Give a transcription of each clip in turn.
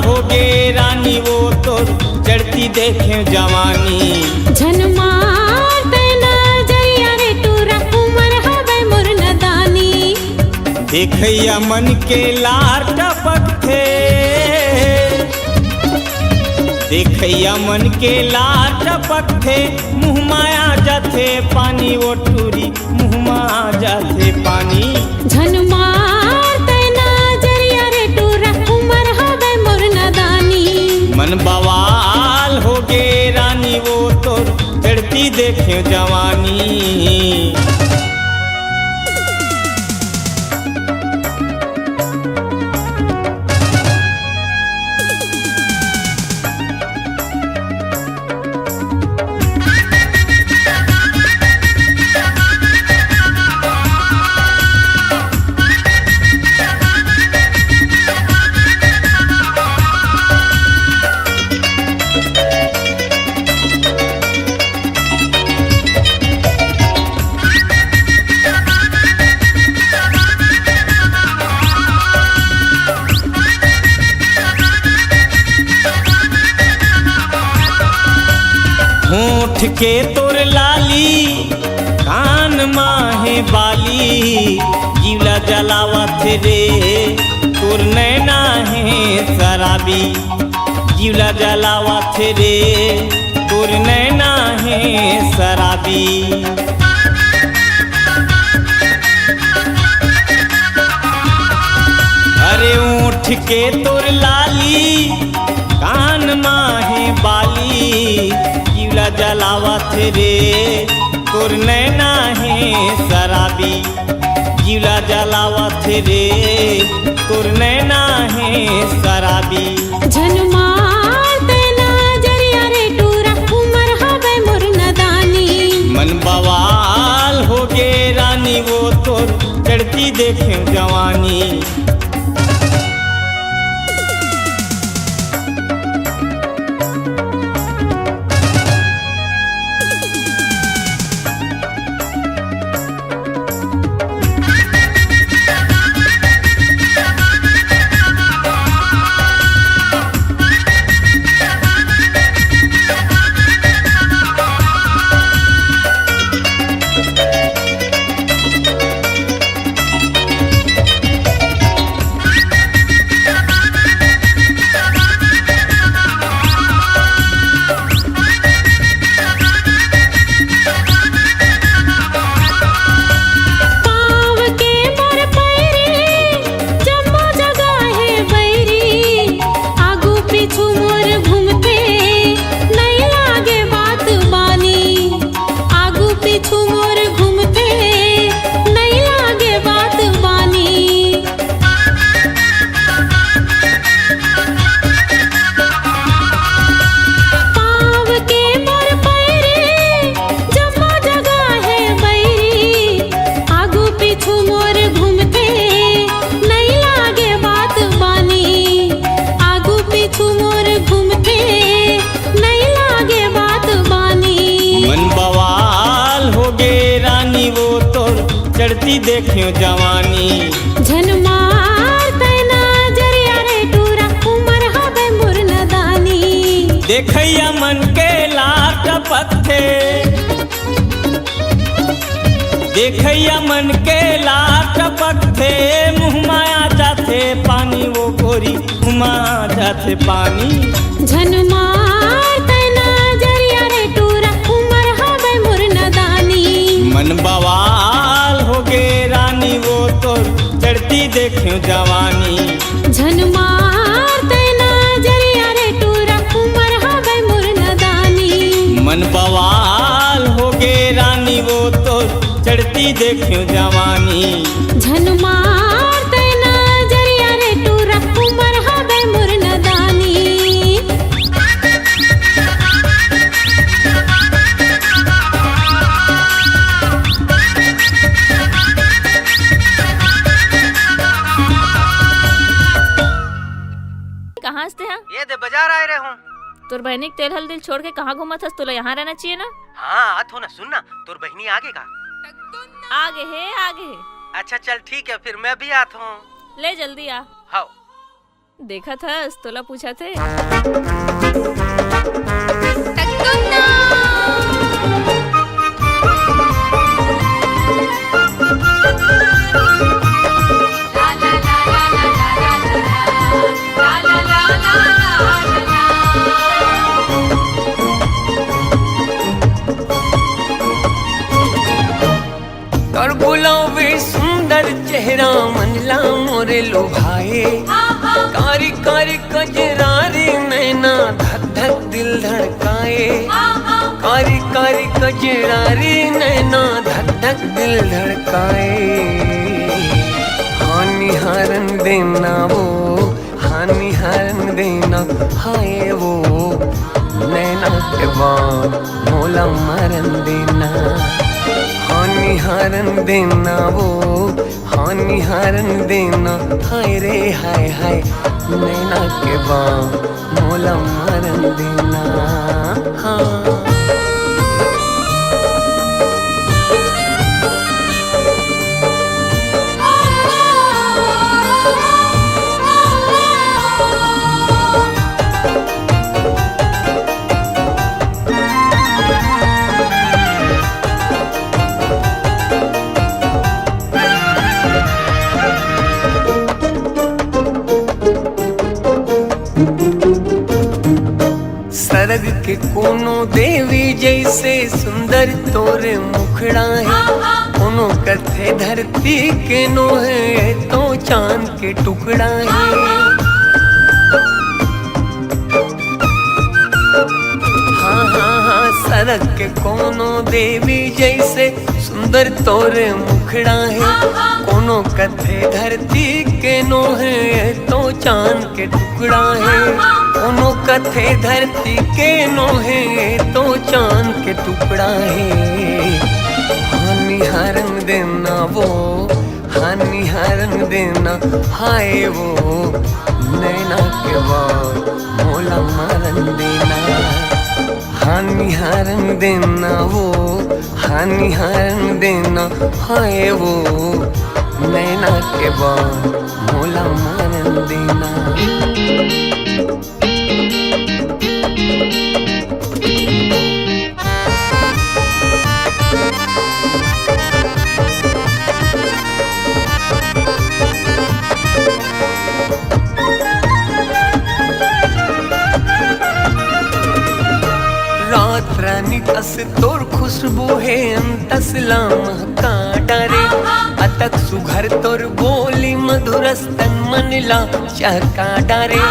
हो गे रानी वो तो चढ़ती देखे जवानी। झन मारते नजरिया रे टूरा उमर हवे मोर नदानी। देखैया मन के लार टपकथे, देखैया मन के लार टपकथे, मुँह माया जाथे पानी वो टूरी मुँह माया जाथे पानी। झन मारते नजरिया रे टूरा उमर हवे मोर नदानी। मन बवाल हो गे रानी वो तो चढ़ती देखे जवानी। होठ के तोर लाली कान माहे बाली, जीवला जलावत रे तोर नैना है शराबी। जीवला जलावत रे तोर नैना है शराबी। अरे ऊँट के तोर लाली कान माहे बाली, जीवला जलावत रे तोर नैना है शराबी। जीवला जलावत रे तोर नैना है शराबी। झन मारते नजरिया रे टूरा उमर हवे मोर नदानी। मन बवाल हो गे रानी वो तोर चढ़ती देखे जवानी। चढ़ती देखियो जवानी। झन मारते नजरिया रे टूरा उमर हवे मोर नदानी। देखैया मन के लार टपकथे, देखैया मन के लार टपकथे, मुँह माया जाथे पानी वो गोरी मुँह माया जाथे पानी। झन मारते नजरिया रे टूरा उमर हवे मोर नदानी। मन बवाल हो गे रानी वो तो चढ़ती देखियो जवानी। झन मारते नजरिया रे टूरा उमर हवे मोर नदानी। मन बवाल हो गे रानी वो तो चढ़ती देखियो जवानी। झन मारते नजरिया रे टूरा उमर हवे मोर नदानी। कहाँ से हैं? ये दे बाजार आए रहे हूँ। तोर बहनी के तेल हल्दी छोड़ के कहाँ घूमा था? तुला यहाँ रहना चाहिए ना। हाँ आत हो ना, सुन ना, तोर बहनी आगे का आगे है आगे है। अच्छा चल ठीक है, फिर मैं भी आत हूँ। ले जल्दी आ। हाँ देखा था तोला पूछा थे। और गुलाबी सुंदर चेहरा मनला मोरे लुभाए, कारी कारी कजरारी नैना धक धक दिल धड़काए, कारी कारी कजरारी नैना धक धक दिल धड़काए। हानि हारन देना वो, हानि हारन देना हाय वो, नैना के बाद मोला मरन देना। हानि हारन देना वो, हानि हारन देना हाय रे हाय हाय, नैना के बाद मोला मरन देना। हाँ सरग के कोनो देवी जैसे सुंदर तोरे मुखड़ा है, कोनो कथे धरती के नो है तो चांद के टुकड़ा है। हाँ हाँ हाँ सरग के कोनो देवी जैसे सुंदर तोरे मुखड़ा है, कोनो कथे धरती के नो है तो चांद के टुकड़ा है, कोनो कथे धरती के नो है तो चांद के टुकड़ा है। हानि हारन देना वो, हानि हारन देना हाय वो, नैना के बाद मोला मरन देना। हानि हारन देना वो, हानि हारन देना हाय वो, नैना के बाद मोला मरन देना। रात रानी कस तोर खुशबू है अंतसला महका डरे, अतक सुघर तोर बोली मधुर स्तन मनला चहका डरे।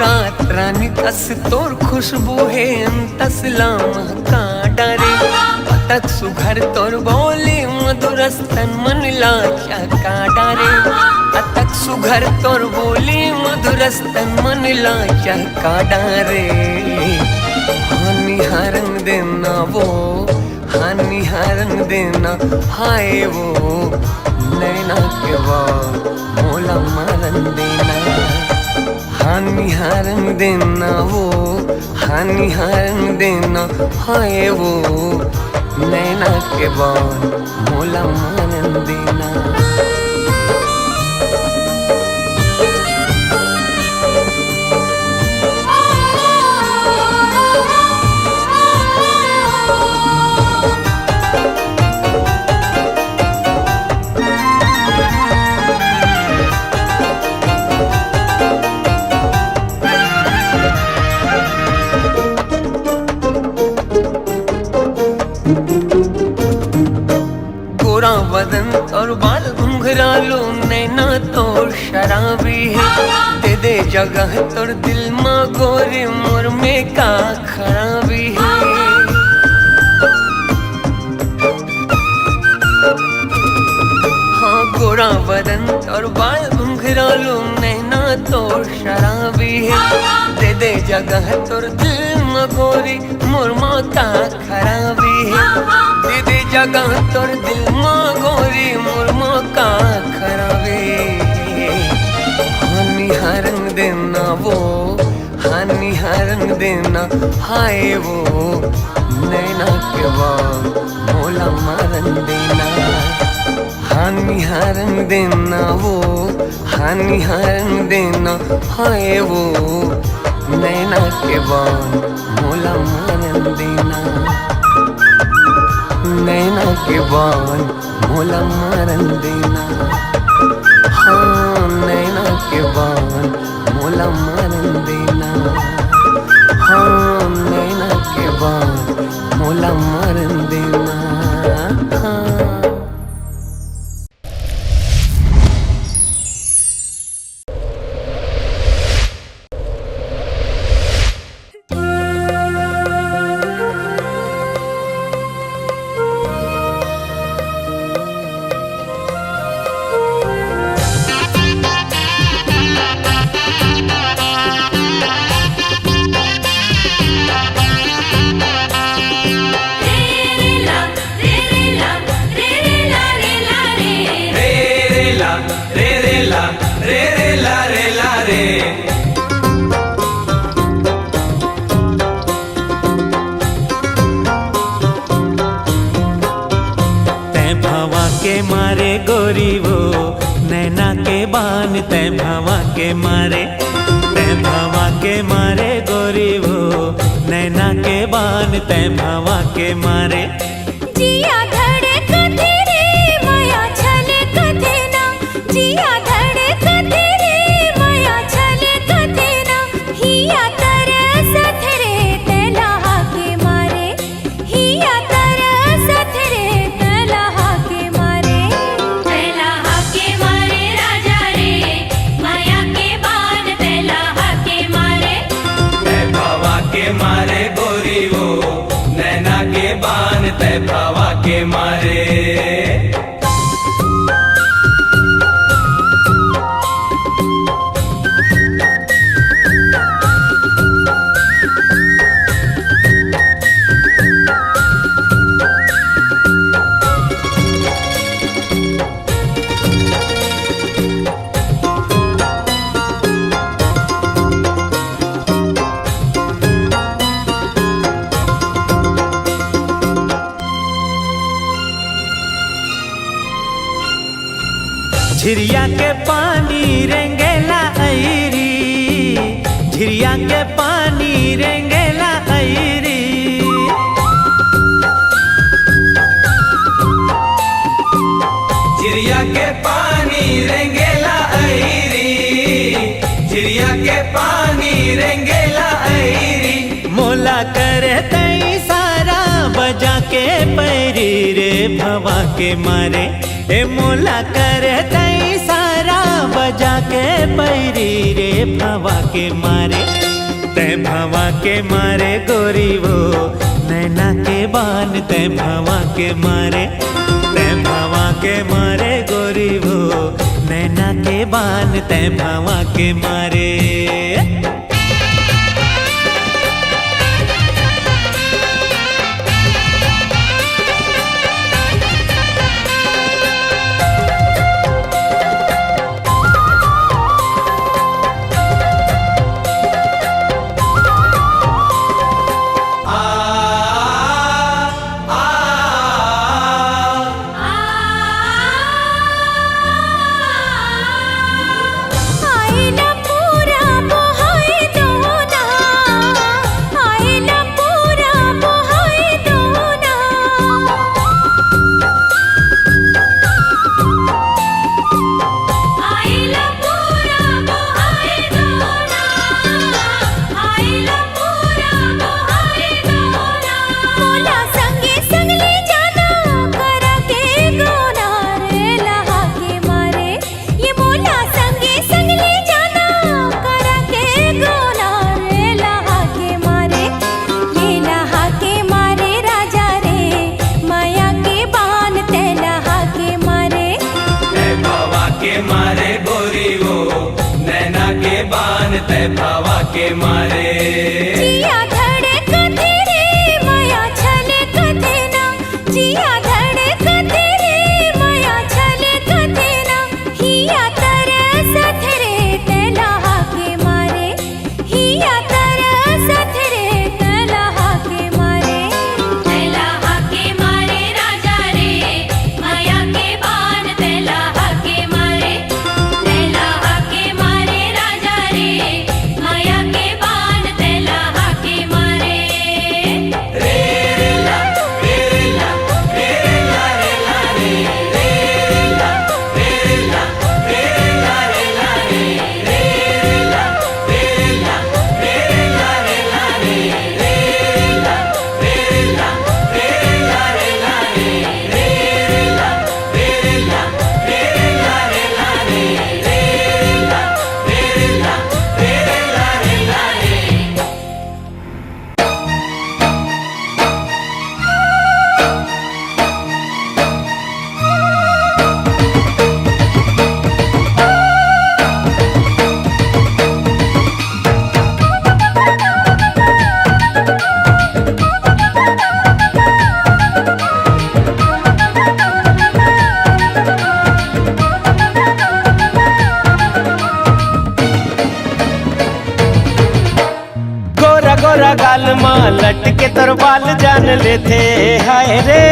रात रानी कस तोर खुशबू है अंतसला महका डरे, अतक सुघर तोर बोली मधुर स्तन मनला चहका डरे, अतक सुघर तोर बोली मधुर स्तन मनला चहका डरे। हानि हारन देना वो, हानि हारन देना हाय वो, नैना के बाद मोला मरन देना। हानि हारन देना वो, हानि हारन देना हाय वो, नैना के बाद मोला मरन देना। गोरा बदन और बाल घुंघरालो नैना तोर शराबी है, दे दे जगह तोर दिल माँ गोरे मोर में का खराबी है। हाँ गोरा बदन और बाल घुंघरालो नैना तोर शराबी है, दे दे जगह तोर दिल माँ गोरी मोर माँ का खराबी है, दे दे जगह तोर दिल माँ गोरी मोर माँ का खराबी। हानि हारन देना वो, हानि हारन देना हाय वो, नैना के बाद मोला मरन देना। हानिहारन देना वो, हानिहारन देना हाय वो, नैना के बान मोला मारन देना, नैना के बान मोला मारन देना, हाँ नैना के बान मोला मारन देना, हाँ नैना के बान मोला मारन देना, हाँ। मारे गोरी वो नैना के बान, तै भावा के मारे, तै भावा के मारे गोरी वो नैना के बान, तै भावा के मारे। जिया धड़े कथे रे माया छले कथे ना, जिया धड़े कथे रे माया छले कथे ना, हिया तरसत रे तलहा के मारे, हिया तरसत रे तलहा के मारे, तलहा के मारे राजा रे माया के बान, तलहा के मारे, तै भावा के मारे गोरी वो नैना के बान, तै भावा के मारे। झिरिया के पानी रेंगेला ऐरी, झिरिया के पानी रेंगेला ऐरी, झिरिया के पानी रेंगेला ऐरी, झिरिया के पानी रेंगेला ऐरी, मोला करे तई सारा बजा के पैरी रे भवा के मारे, ए मोला करे तई सारा बजा के पैरी रे भवा के मारे, तै भवा के मारे गोरी वो नैना के बान, तै भवा के मारे, तै भवा के मारे गोरी वो नैना के बान, तै भवा के मारे। तै भावा के मारे। जिया धड़े कथे रे माया छले कथे ना, जिया धड़े कथे रे माया छले कथे ना, हिया तरसत रे तलहा के मारे, हिया तरसत रे तलहा के मारे, तलहा के मारे राजा रे माया के बान, तलहा माँ लटके तोर बाल जान लेते हाय रे,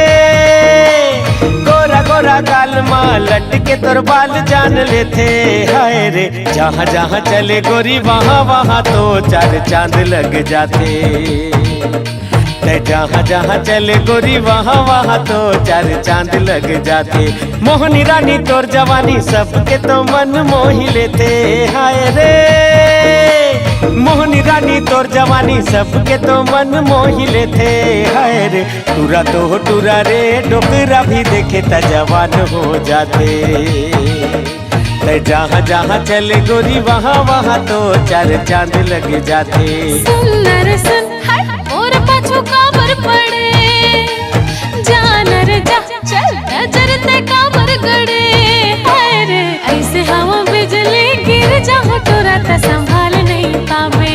गोरा गोरा गाल माँ लटके तोर बाल जान लेते हाय रे। जहाँ जहाँ चले गोरी वहाँ वहाँ तो चार चांद लग जाते, जहाँ जहाँ चले गोरी वहाँ वहाँ तो चार चांद लग जाते। मोहनी रानी तोर जवानी सबके तो मन मोही लेते हाय रे, मोहनी रानी तोर जवानी सबके तो मन मोही लेते हाय रे। टूरा तो टूरा रे डोकरा भी देखे त जवान हो जाते, जहाँ जहाँ चले गोरी वहाँ वहाँ तो चार चांद लग जाते। सुंदर सुन और पाछू काबर पड़े, जानर जा चल नजर ते काबर गड़े हाय रे। ऐसे हवा बिजली गिर जाओ तोरा त संभाल नहीं पावे,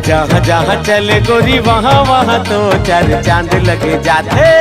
जहाँ जहाँ चले गोरी वहाँ वहाँ तो चार चांद लग जाते।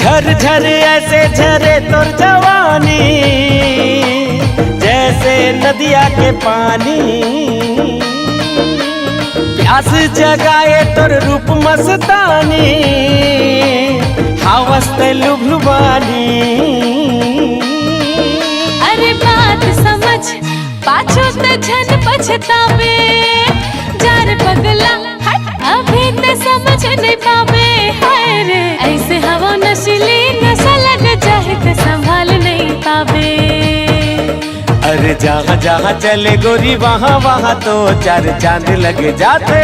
झर झर ऐसे झरे तोर जवानी, जैसे नदिया के पानी, प्यास जगाए तोर रूप मस्तानी, हवस ते लुभलुबानी। अरे बात समझ पाछू ते झन पछतावे, जार पगला हट अभी ते समझ नहीं पावे हाय रे। ऐसे हवा नशीली नशा लग जाए तो संभाल नहीं पावे, अरे जहाँ जहाँ चले गोरी वहाँ वहाँ तो चार चांद लग जाते।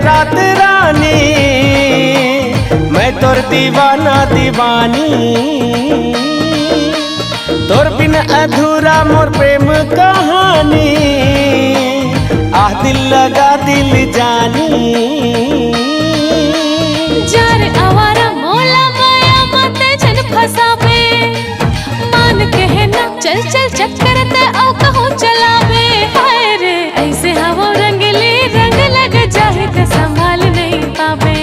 रात रानी मैं तोर दीवाना दीवानी, तोर बिन अधूरा मोर प्रेम कहानी, आह दिल लगा दिल जानी। जार आवारा मोला माया मते जन फसावे, मान के ना चल चल चक्कर ते औ कहूँ चलावे हाय रे। ऐसे हवा रंगली रंग लग जाए तो संभाल नहीं पावे,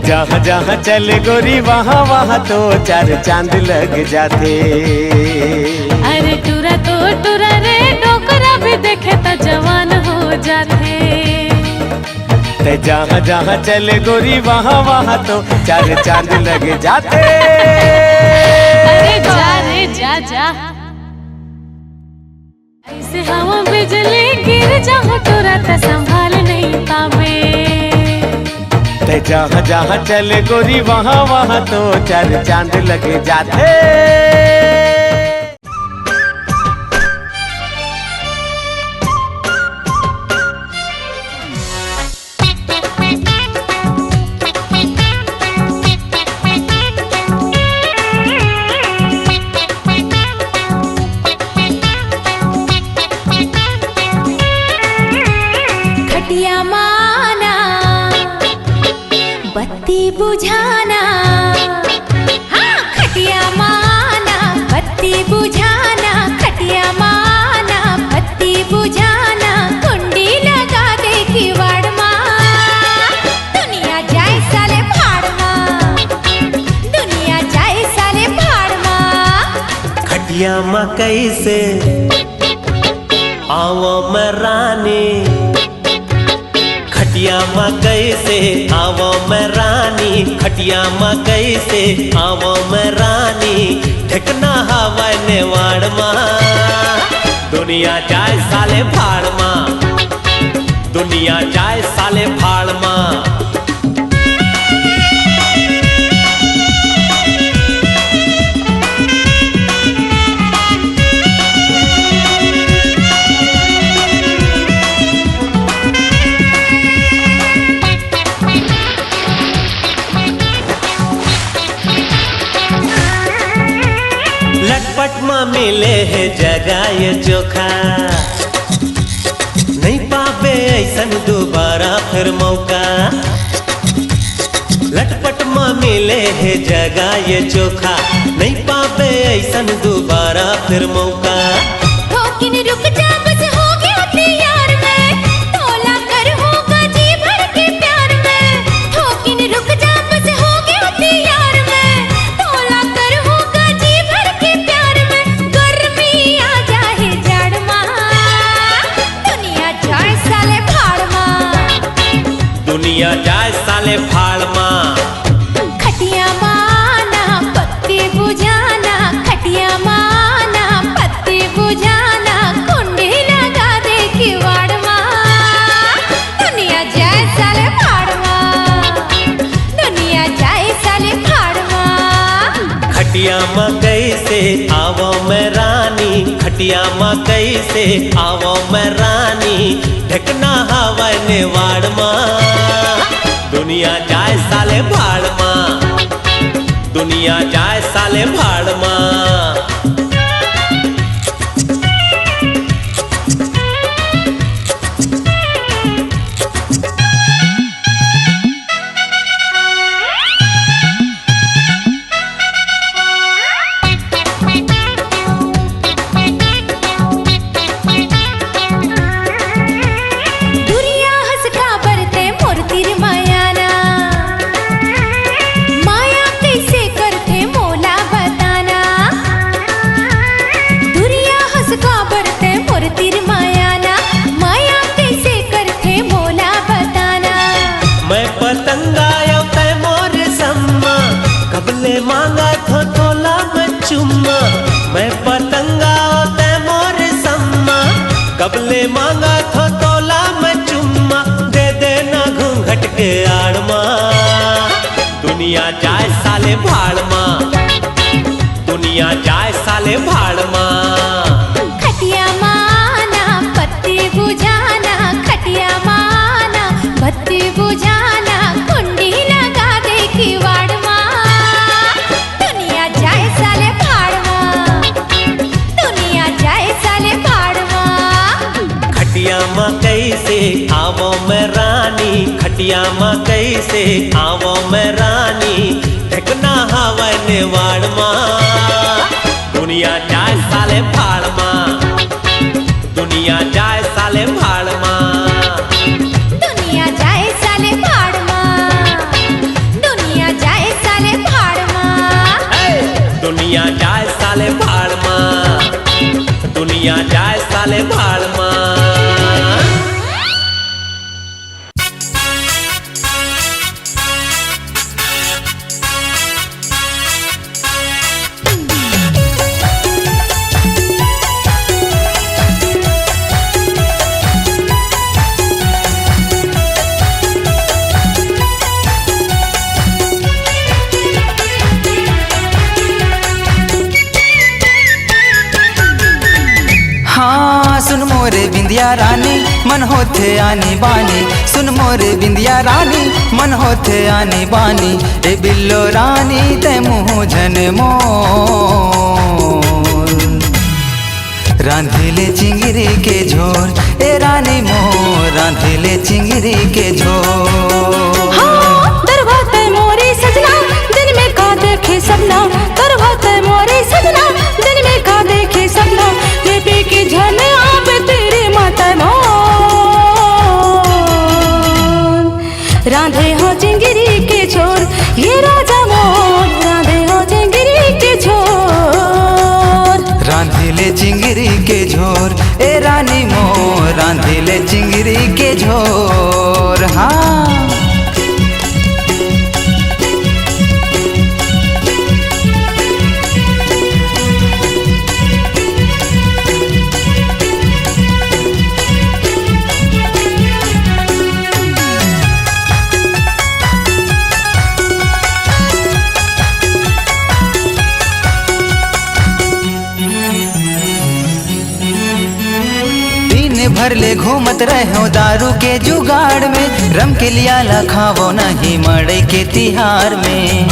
जहाँ जहाँ चले गोरी वहाँ वहाँ तो चार चांद लग जाते। अरे टूरा तो टूरा रे डोकरा भी देखे तो जवान हो जाते, जहाँ जहाँ चले गोरी वहाँ वहाँ तो चार चांद लग जाते। अरे जा रे जा जा, ऐसे हवा बिजली गिर जाओ तोरा त संभाल नहीं पावे, जहाँ जहाँ चले गोरी वहाँ वहाँ तो चार चांद लग जाते। खटिया माना बत्ती बुझाना, हाँ खटिया माना बत्ती बुझाना, खटिया माना बत्ती बुझाना, कुंडी लगा दे किवाड़ माँ, दुनिया जाए साले भाड़ माँ, दुनिया जाए साले भाड़ माँ। खटिया माँ कैसे आवो मैं रानी, खटिया माँ कैसे आवो मैं रानी, खटिया माँ कैसे आवो मैं रानी, ठिकना हवा नेवाड़ माँ। दुनिया जाए साले भाड़ मां, दुनिया जाए साले भाड़ मां। लटपट में मिले है जगह ये चोखा, नहीं पावे ऐसन दोबारा फिर मौका। लटपट में मिले है जगह ये चोखा, नहीं पावे ऐसन दोबारा फिर मौका। ठोकिन रुक जा बस हो गया तैयार मैं, तोला कर होगा जी भर के प्यार में। ठोकिन रुक जा बस हो गया तैयार मैं, तोला कर होगा जी भर के प्यार में। गर्मी आ जाए जड़ मां, दुनिया जाए साले भाड़ मां, दुनिया जाए साले भाड़ मां। खटिया माना पत्ती बुझाना, खटिया माना पत्ती बुझाना, कुंडी लगा दे किवाड़ मां, दुनिया जाए साले भाड़ मां, दुनिया जाए साले भाड़ मां। खटिया मकई से आवो मैं रानी, खटिया मकई से आवो मैं रानी, ढकना हवा नेवाड़ मां। दुनिया जाए साले भाड़ मां, दुनिया जाए साले भाड़ मां। दुरिया हंस का बरते मोर तिर मायाना, माया कैसे करते मोला बताना। दुरिया हंस का बरते मोर तिर मायाना, माया कैसे करते मोला बताना। मैं पतंगा तै मोर सम्मा, कबले मांगा थो तोला मैं चुम्मा। मैं पतंगा तै मोर सम्मा, कबले मांगा थो तोला मैं चुम्मा। दे देना घूंघट के आड़ मां, दुनिया जाए साले भाड़ मां, दुनिया जाए साले भाड़ मां। खटिया माना पत्ती बुझाना, खटिया माना पत्ती बुझाना, कुंडी लगा दे किवाड़ मां, दुनिया जाए साले भाड़ मां, दुनिया जाए साले भाड़ मां। खटिया मकई से आवो मैं रानी, खटिया मकई से आवो मैं रानी, ढकना हवा नेवाड़ मां। दुनिया जाए साले भाड़ मां, दुनिया जाए साले भाड़ मां। दुनिया जाए साले भाड़ मां, दुनिया जाए साले भाड़ मां। दुनिया जाए साले भाड़ मां, दुनिया जाए साले भाड़ मां। हाँ सुन मोरे बिंदिया रानी, मन होथे आनी बानी। सुन मोरे बिंदिया रानी, मन होथे आनी बानी। ए बिल्लो रानी ते मुँह जन मोर, रांधिले चिंगरी के झोर। ए रानी मोर रांधिले चिंगरी के झोर। हाँ दरबाते मोरे सजना, दिन में का देखे सपना। दरबाते मोरे सजना, दिन में का देखे सपना। ये पी के झन आवे तेरे माता नो, राधे हो चिंगरी के छोर। ये राजा मोर राधे हो चिंगरी के छोर। रांधिले चिंगरी के झोर। ए रानी मोर रांधिले चिंगरी के झोर। हाँ भर ले घूमत रहो दारू के जुगाड़ में, रम के लिया लखावो नहीं मड़ई के तिहार में।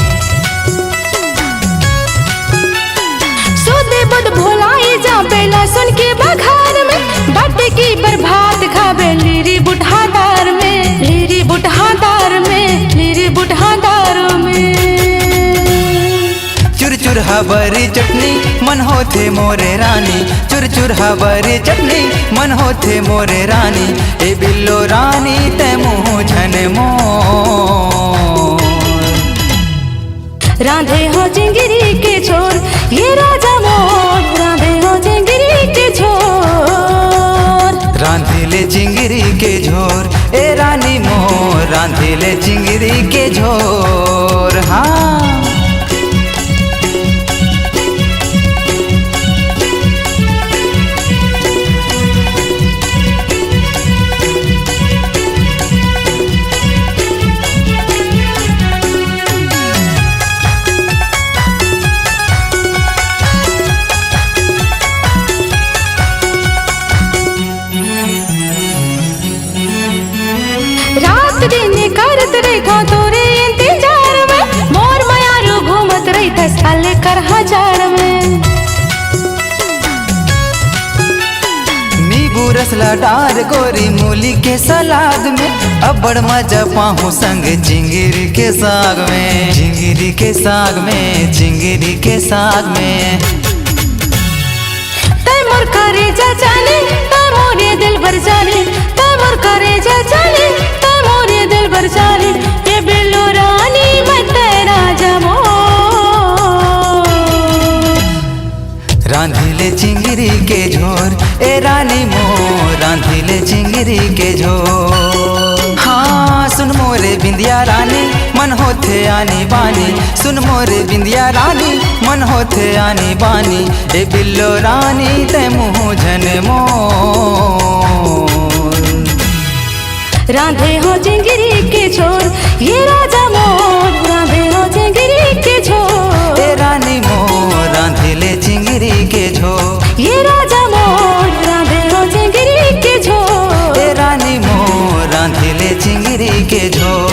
सोदे बुध भोलाई जा बेला सुन के बघार में, बाटे की बर्बाद खाबे लीरी बुढ़ादार में, लीरी बुढ़ादार में, लीरी बुढ़ादार में। चुर चुर हबरी चटनी मन होथे मोरे रानी, चुर चुर हबरी चटनी मन होथे मोरे रानी, ए बिल्लो रानी ते मुँह झन मोर। राधे हो चिंगरी के छोर ये राजा मोर, राधे हो चिंगरी के छोर। रांधिले चिंगरी के झोर ए रानी मोर, रांधिले चिंगरी के झोर। हाँ रात दिन करत रही तोरे इंतजार में, मोर मयारू घूमत रही 10 साल कर हजार में। नींबू रसला डार गोरी मूली के सलाद में, अब बड़ मजा पाहू संग चिंगरी के साग में, चिंगरी के साग में, चिंगरी के साग में। तै मोर करे जा जाने, तै मोरे दिल भर जाने, तै मोर करे जा जाने, तै मोरे दिल भर जाने, ये बिल्लो रानी मैं तेरा जमो। रांधिले चिंगरी के झोर ए रानी मोर, रांधिले चिंगरी के झोर। हाँ सुन मोरे बिंदिया रानी मन होथे आनी बानी, सुन मोरे बिंदिया रानी मन होथे आनी बानी, ए बिल्लो रानी ते मुँह झन मोर। राधे हो चिंगरी के छोर ये राजा मोर, राधे हो चिंगरी के छोर। ए रानी मोर रांधिले चिंगरी के झोर, ये राजा मोर, राधे हो चिंगरी के छोर। ए रानी मोर रांधिले चिंगरी के झोर।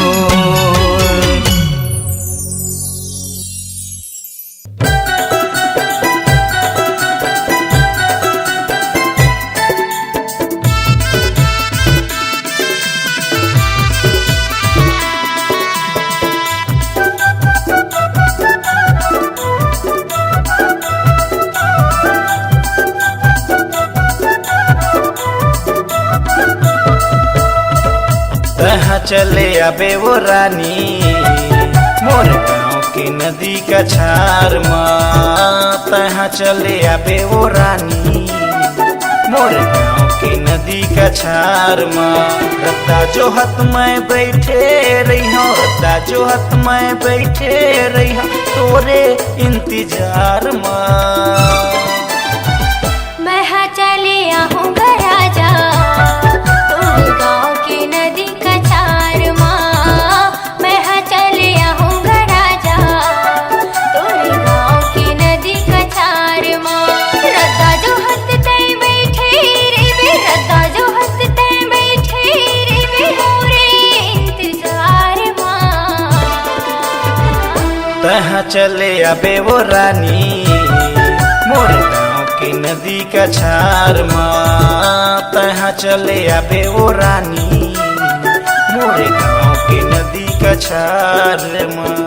तहाँ चले आबे वो रानी मोर गाँव की नदी का छार माँ, तहाँ चले आबे वो रानी मोर गाँव की नदी का छार माँ। रत्ता जो हत मैं बैठे रही हूँ, रत्ता जो हत मैं बैठे रही हूँ तोरे इंतजार माँ। मैं हाँ चले आहूँ राजा तुम गाँव की नदी का छार माँ, मैं हाँ चले आहूँ राजा तुम गाँव की नदी का छार माँ। रद्दा जो हत तय बैठे रे वे, रद्दा जो हत तय बैठे रे वे मोरे इंतजार माँ। तहाँ चले आबे वो रानी मोर गाँव की नदी का छार माँ, तहाँ चले आबे वो रानी मोर गाँव की नदी का छार माँ।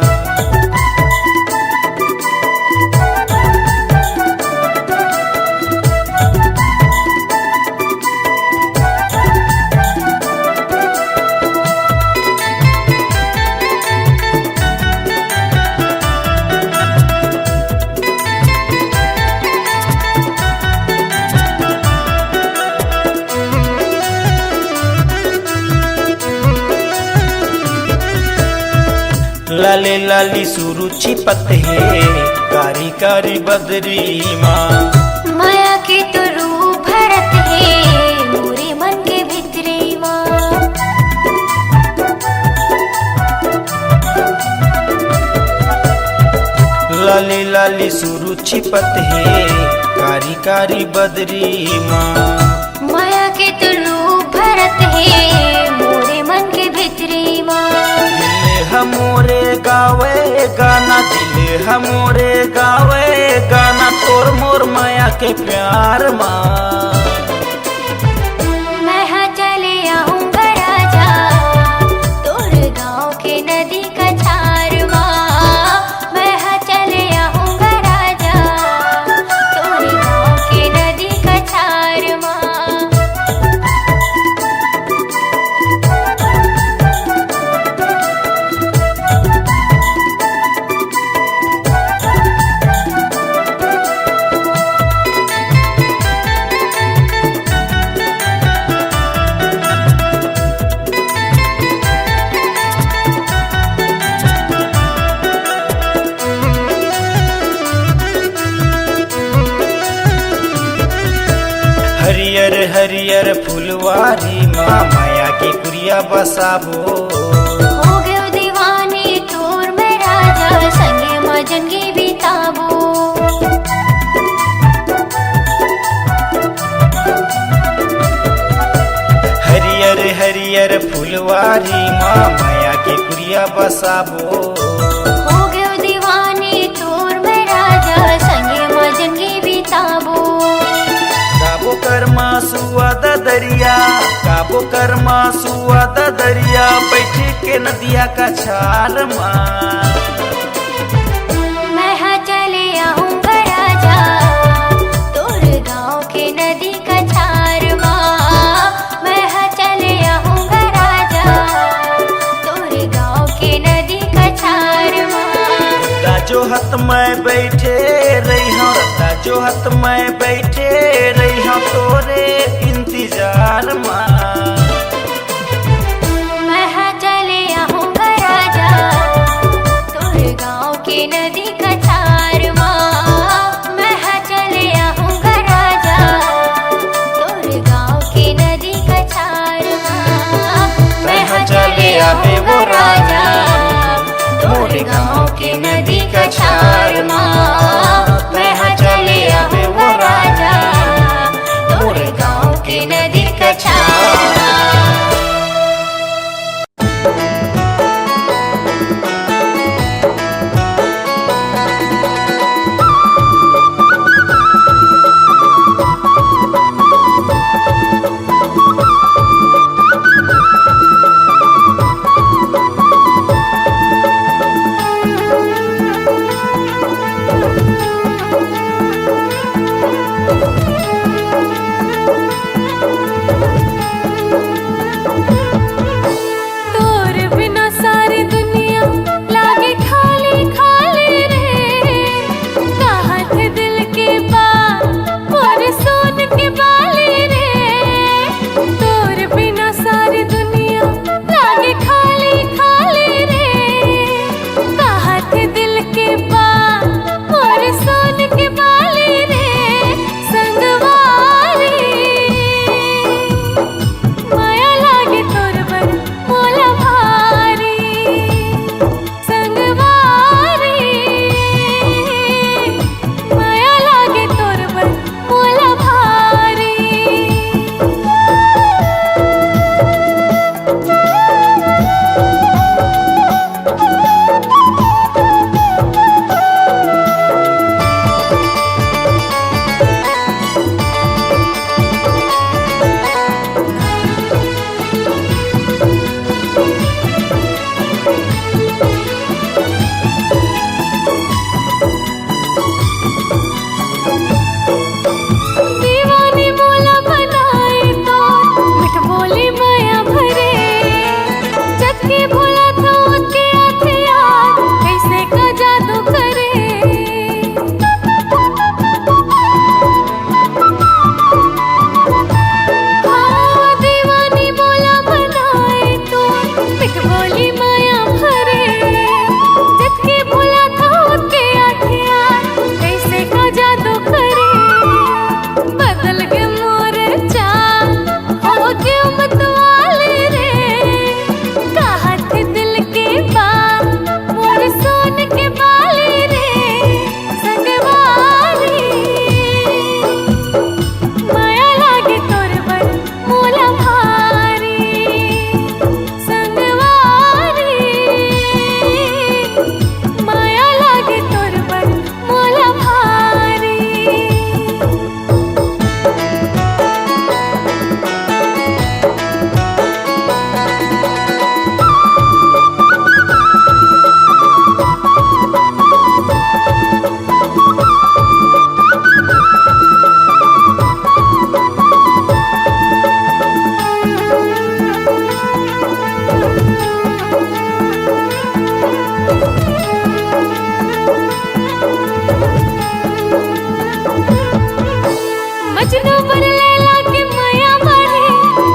लाले लाली सुरुचि पते कारी कारी बदरी माँ, माया के तो रूप भरत है मोरे मन के भितरे माँ। लाली लाली सुरुचि पते कारी कारी बदरी माँ, माया के तो हमोरे गावे गाना, दिल हमोरे गावे गाना, तोर मोर माया के प्यार माँ। मैं हाँ चले आऊँगा राजा, तोर गाँव के नदी का छार माँ। मैं हाँ चले आऊँगा राजा, तोर गाँव के नदी का छार माँ। हरियर हरियर फुलवारी माँ, माया के कुरिया बसाबो। हो गयो दीवानी तोर में राजा, संगे मजनगी बिताबो। हरियर हरियर फुलवारी माँ, माया के कुरिया बसाबो। हो गयो दीवानी तोर में राजा, संगे मजनगी बिताबो। काबो कर मासुआ द दरिया, काबो कर मासुआ द दरिया, बैठे के नदिया का छाल माँ। मैं हाँ चले आऊँगा राजा, तोर गाँव के नदी का छार माँ। मैं हाँ चले आऊँगा राजा, तोर गाँव के नदी का छार माँ। जो हत मैं बैठे रही हूँ, जो हत मैं बैठे रही हूँ, तोरे इंतजार माँ। मैं हाँ चले आऊँगा राजा, तोर गाँव के नदी का छार माँ। मैं हाँ चले आऊँगा राजा, तोर गाँव के नदी का छार माँ। मैं हाँ चले आवे वो राजा, तोर गाँव के नदी का छार माँ। मैं हाँ चले आवे वो राजा, तोर गाँव के नदी का छार माँ। मजनू पर लैला के माया मारे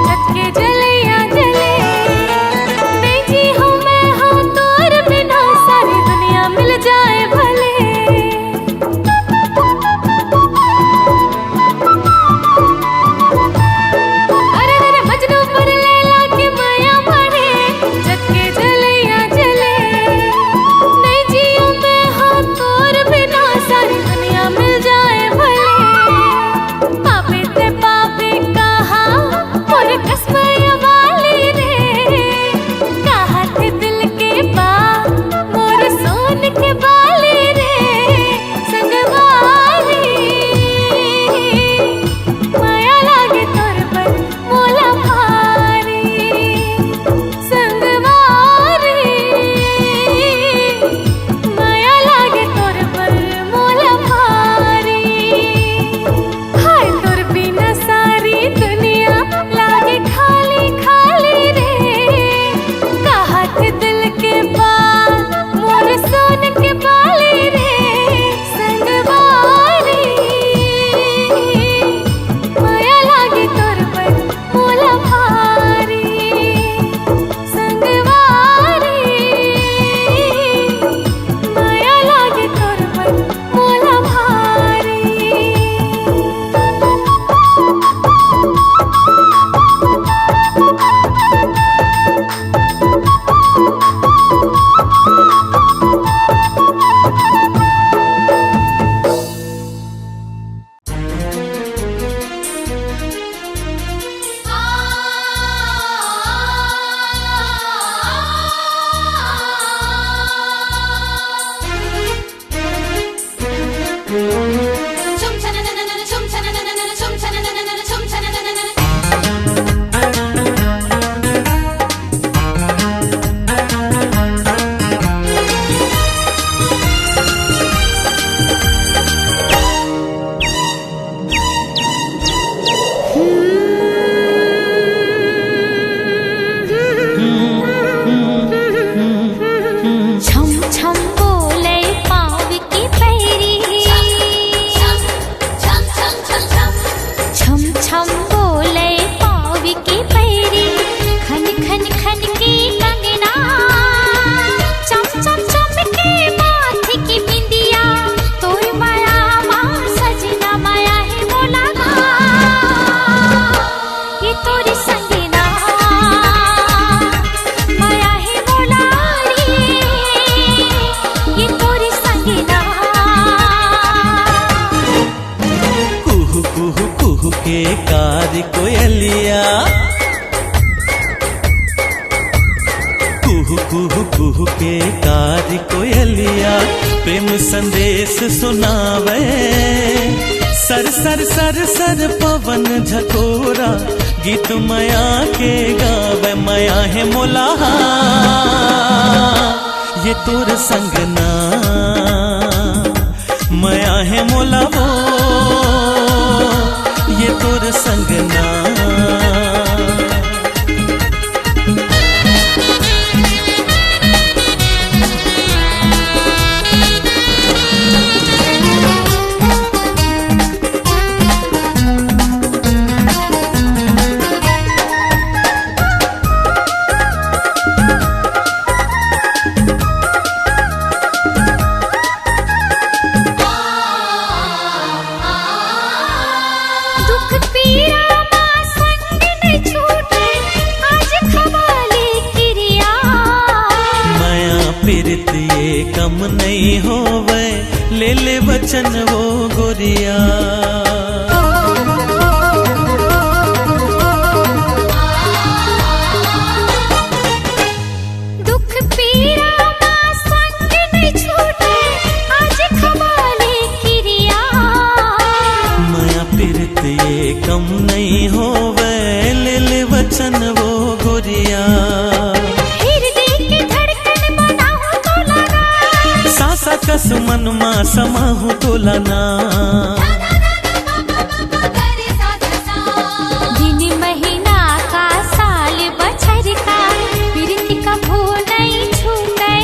रत के जलैया जले नहीं जी हूँ मैं हूँ तोर बिना सारी दुनिया मिल जाए भले अरे अरे मजनू पर लैला के माया मारे रत के जलैया जले नहीं जी हूँ मैं हूँ तोर बिना सारी दुनिया मिल जाए भले पापी ते पापी कहा मोर कसमय वाली रे कहा थे दिल के बात मोर सोन के बाली रे संगवारी माया लागे तोर पर मोला भारी संगवारी माया लागे तोर पर मोला भारी हाय तोर बिना सारी दुनिया लागे खाली खाली रे कहा थे दिल के बात मोर सोन के बाली रे संगवारी माया लागे तोर पर मोला भारी संगवारी माया लागे तोर पर मोला भारी छम छम बोले पाव की पैरी छम छम बोले पाव की पैरी खन खन खन की कंगना चम चम चम के माथे की बिंदिया तोर माया माँ सजना माया है बोला ना ये तोरी संगना माया है बोला रे ये तोरी संगना कुहू कुहू कुहू के कार कोयलिया कुहू कुहू कुहू के कार कोयलिया प्रेम संदेश सुनावे सर सर सर सर पवन झकोरा गीत माया के गावे माया है मोला ये तोर संगना माया है मोला वो ये तोर संगना दुख पीरा माँ संग न छूटे आज खवाली किरिया माया पीरित ये कम नहीं होवे ले ले वचन वो गोरिया दुख पीरा माँ संग न छूटे आज खवाली किरिया माया पीरित ये कम नहीं होवे ले ले वचन वो गोरिया हृदय की धड़कन बनाऊं तो लगा सासा कस मन मा समाहु तोलाना दिन महीना का साल बछर का प्रीति का भो नहीं छूटे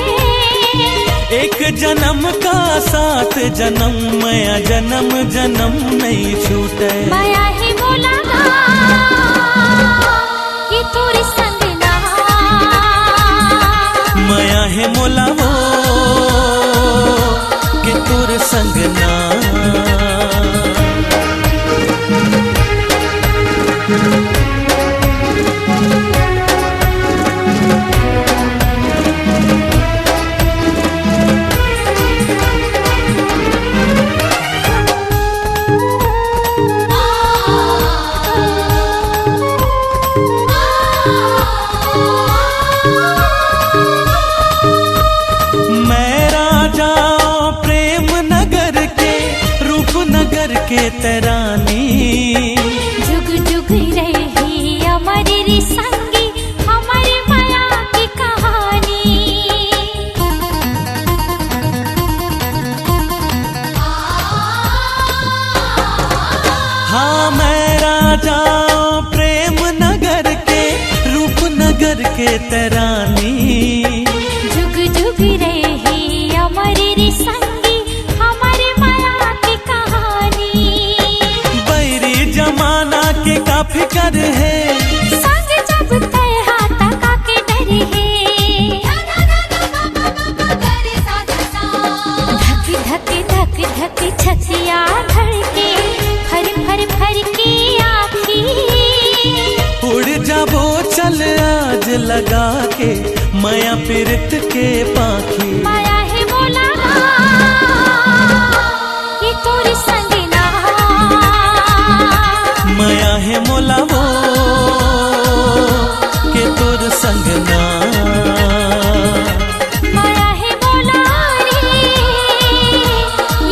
एक जन्म का 7 जन्म माया जन्म जन्म नहीं छूटे। माया है बोला कि तोरे संग ना, माया है मोला वो कि तोर संग ना। के तरानी जुग जुग रही हमारी संगी हमारी माया की कहानी। हाँ मैं राजा प्रेम नगर के रूप नगर के तरानी। जुग जुग रही हमारी संगी हमारी माया की कहानी। जमाना के का फिकर है संग जब तय हाथा का के डर है। धक धक धक धक छतिया धड़के फर फर फर के आँखी। उड़ जाबो चल आज लगा के माया पीरत के पाखी। माया है बोला कि तोरे संग ना, माया है मोला वो के तोर संग ना। माया है बोला रे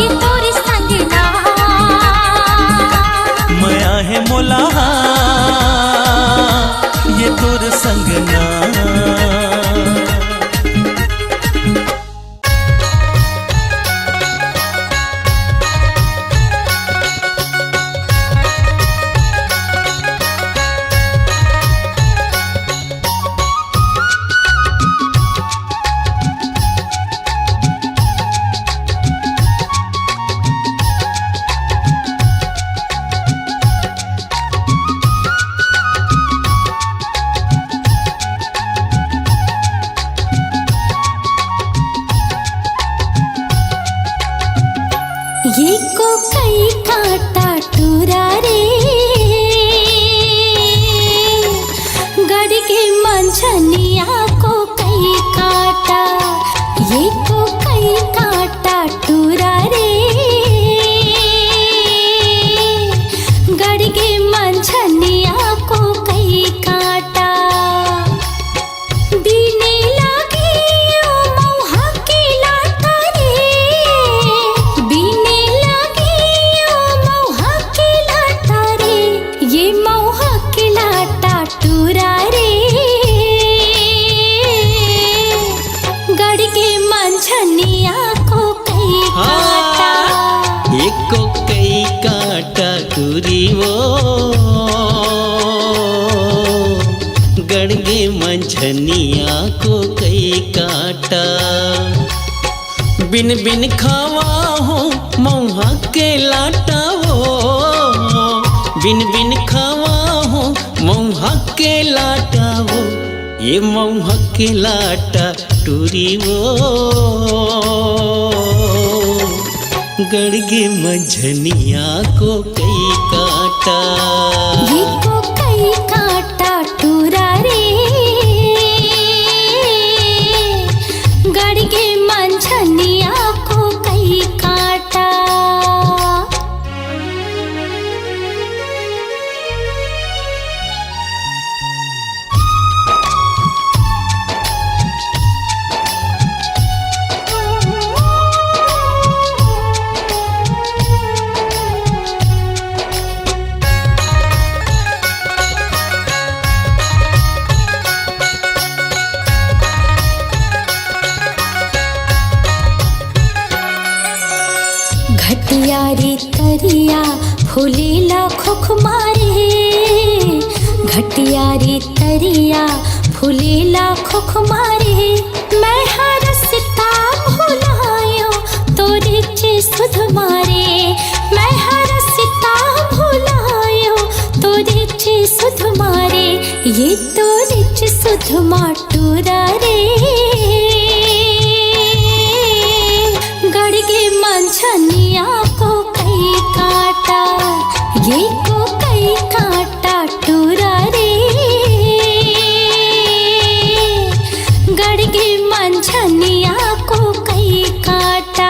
ये तोरे संग ना, माया है मोला ये तोर संग ना। ये को कई काटा टूरा रे गड़ के मंझनिया को कई काटा। ये को कई काटा टूरा रे गड़ के मंझनिया को कई काटा। बीने लगी ओ मौहा की लाटा रे, बीने लगी ओ मौहा की लाटा रे। ये मौहा की लाटा टूरा रे गड़ के मंझनिया को कई काटा। एक कई काटा टूरी वो गड़गे मंझनिया को कई काटा। बिन बिन खावा हो मौहा के लाटा हो, बिन बिन खावा हो मौहा के लाटा हो। ये मौहा के लाटा टूरी वो गड़गे मंझनिया को कई काटा। ये को कई काटा टूरा रे गड़ के मंझनिया को कई काटा। घटिया रे तरिया फूलेला खुखमारे, घटिया रे तरिया फूलेला खुखमारे। मैं हरसता भुला ये तो रिच सुध माटूरा रे गड़गे मंझनिया को कई काटा ये को कई काटा टूरा रे गड़गे मंझनिया को कई काटा।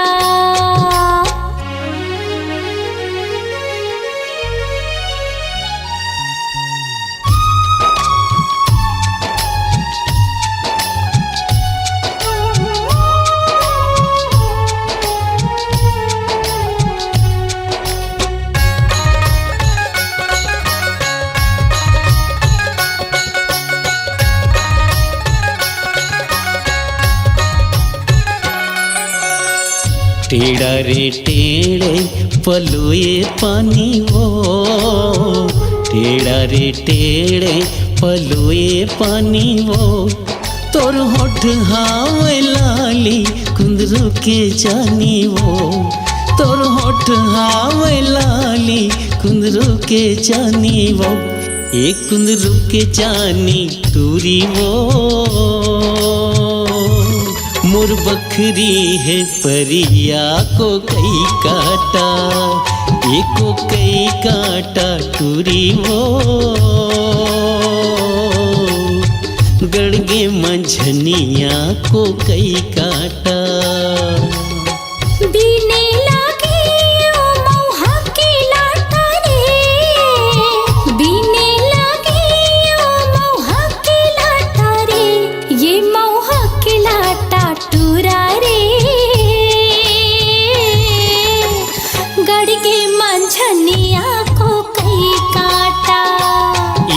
टेढ़ा रे टेढ़े पलोए पानी वो, टेढ़ा रे टेढ़े पलोए पानी वो, तोर होठ हावे लाली कुंदरू के जानी वो, तोर होठ हावे लाली कुंदरू के जानी वो, एक कुंदरू के जानी टूरी वो, मोर बकरी है परिया को कई काटा, एको कई काटा टूरी वो, गड़गे मंझनिया को कई काटा। बीने लागे ओ मौहा के लाटा रे, बीने लागे ओ मौहा के लाटा रे, ये मौहा के लाटा टूरा रे गड़गे मंझनिया को कई काटा,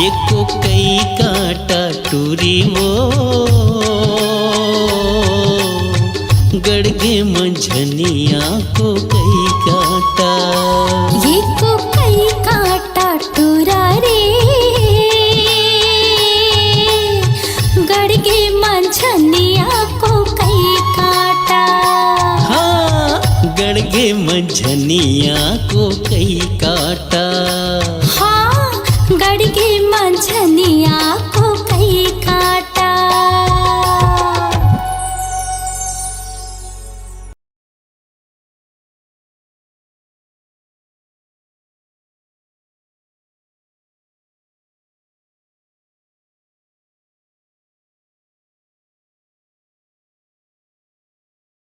एको कई काटा टूरी वो, गड़गे मंझनिया को कई काटा, ये को कई काटा टूरा रे गड़गे मंझनिया को कई काटा। हाँ गड़गे मंझनिया को कई काटा, हाँ गड़गे मंझनिया